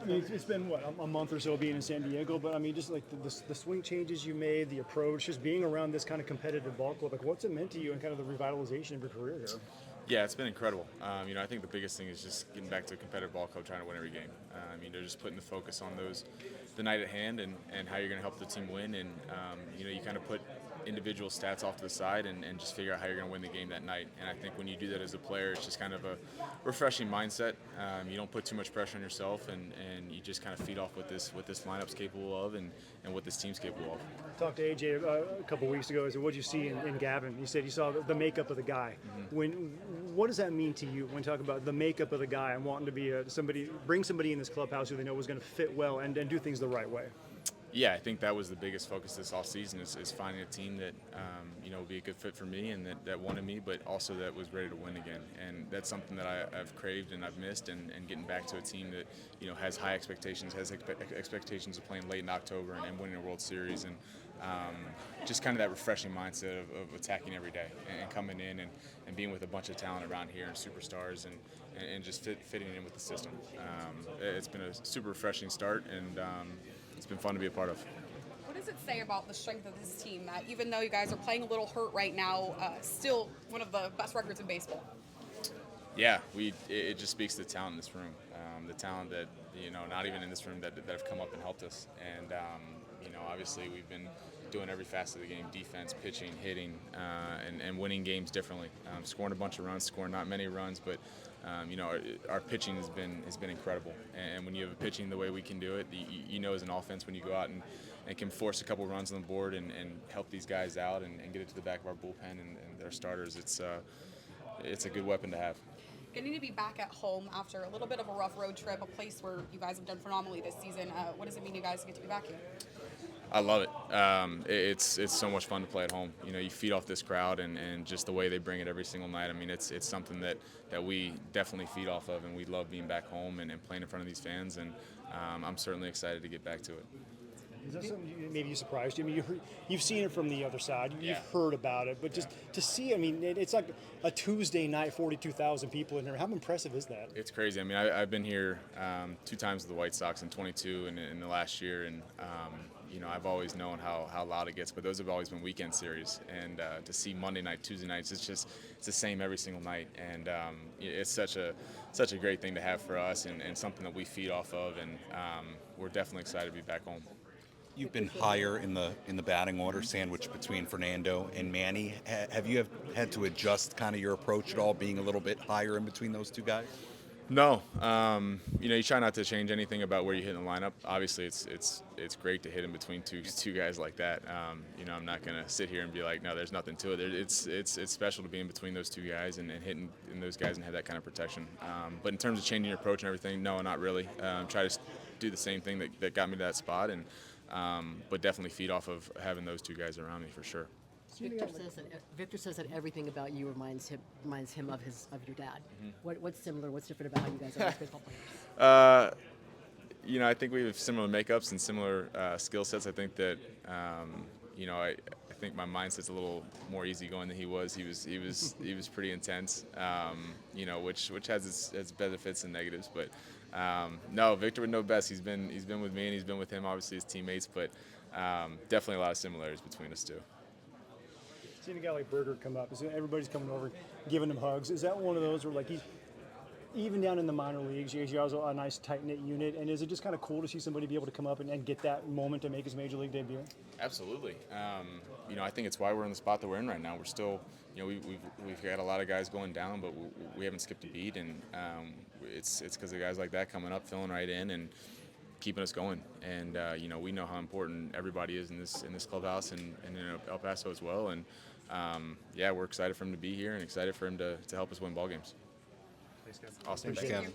I mean, it's been what a month or so being in San Diego, but I mean, just like the swing changes you made, the approach, just being around this kind of competitive ball club. Like, what's it meant to you and kind of the revitalization of your career here? Yeah, it's been incredible. I think the biggest thing is just getting back to a competitive ball club, trying to win every game. They're just putting the focus on the night at hand, and how you're going to help the team win. And you kind of put individual stats off to the side and just figure out how you're going to win the game that night. And I think when you do that as a player, it's just kind of a refreshing mindset. You don't put too much pressure on yourself, and you just kind of feed off what this lineup's capable of, and what this team's capable of. Talked to AJ a couple weeks ago. I said, "What'd you see in Gavin?" He said, "You saw the makeup of the guy." What does that mean to you when talking about the makeup of the guy and wanting to be bring somebody in this clubhouse who they know is going to fit well and do things the right way? Yeah, I think that was the biggest focus this offseason is finding a team that would be a good fit for me and that wanted me, but also that was ready to win again. And that's something that I've craved and I've missed, and getting back to a team that has high expectations, has expectations of playing late in October and winning a World Series, and just kind of that refreshing mindset of attacking every day and coming in and being with a bunch of talent around here and superstars and just fitting in with the system. It's been a super refreshing start, and it's been fun to be a part of. What does it say about the strength of this team that even though you guys are playing a little hurt right now, still one of the best records in baseball? Yeah, it just speaks to the talent in this room. The talent that, not even in this room that have come up and helped us. And, obviously we've been doing every facet of the game: defense, pitching, hitting, and winning games differently. Scoring a bunch of runs, scoring not many runs, but our pitching has been incredible. And when you have a pitching the way we can do it, as an offense, when you go out and can force a couple runs on the board and help these guys out and get it to the back of our bullpen and their starters, it's a good weapon to have. Getting to be back at home after a little bit of a rough road trip, a place where you guys have done phenomenally this season, what does it mean you guys get to be back here? I love it. It's so much fun to play at home. You feed off this crowd and just the way they bring it every single night. I mean, it's something that we definitely feed off of, and we love being back home and playing in front of these fans. And I'm certainly excited to get back to it. Is that something maybe you surprised you? I mean, you've seen it from the other side. You've heard about it, but just to see, I mean, it's like a Tuesday night, 42,000 people in there. How impressive is that? It's crazy. I mean, I've been here 2 times with the White Sox in 22 and in the last year, and I've always known how loud it gets, but those have always been weekend series. And to see Monday night, Tuesday nights, it's the same every single night, and it's such a great thing to have for us, and something that we feed off of, and we're definitely excited to be back home. You've been higher in the batting order, sandwiched between Fernando and Manny. Have you had to adjust kind of your approach at all, being a little bit higher in between those two guys? No, you try not to change anything about where you hit in the lineup. Obviously, it's great to hit in between two guys like that. I'm not gonna sit here and be like, no, there's nothing to it. It's special to be in between those two guys and hitting in those guys and have that kind of protection. But in terms of changing your approach and everything, no, not really. Try to do the same thing that got me to that spot, and but definitely feed off of having those two guys around me for sure. Victor says that everything about you reminds him of your dad. Mm-hmm. What's similar? What's different about how you guys are as baseball players? I think we have similar makeups and similar skill sets. I think that I think my mindset's a little more easygoing than he was. He was pretty intense. Which has its benefits and negatives, but. No, Victor would know best. He's been with me and he's been with him, obviously his teammates, but definitely a lot of similarities between us two. Seeing a guy like Berger come up, everybody's coming over, giving him hugs. Is that one of those where, like, he's even down in the minor leagues, you guys are a nice tight-knit unit, and is it just kind of cool to see somebody be able to come up and get that moment to make his major league debut? Absolutely. I think it's why we're in the spot that we're in right now. We're still, we've got a lot of guys going down, but we haven't skipped a beat, and it's because of guys like that coming up, filling right in, and keeping us going. And we know how important everybody is in this clubhouse and in El Paso as well. And we're excited for him to be here and excited for him to help us win ball games. Thanks, Kevin. Awesome. Thanks, Kevin.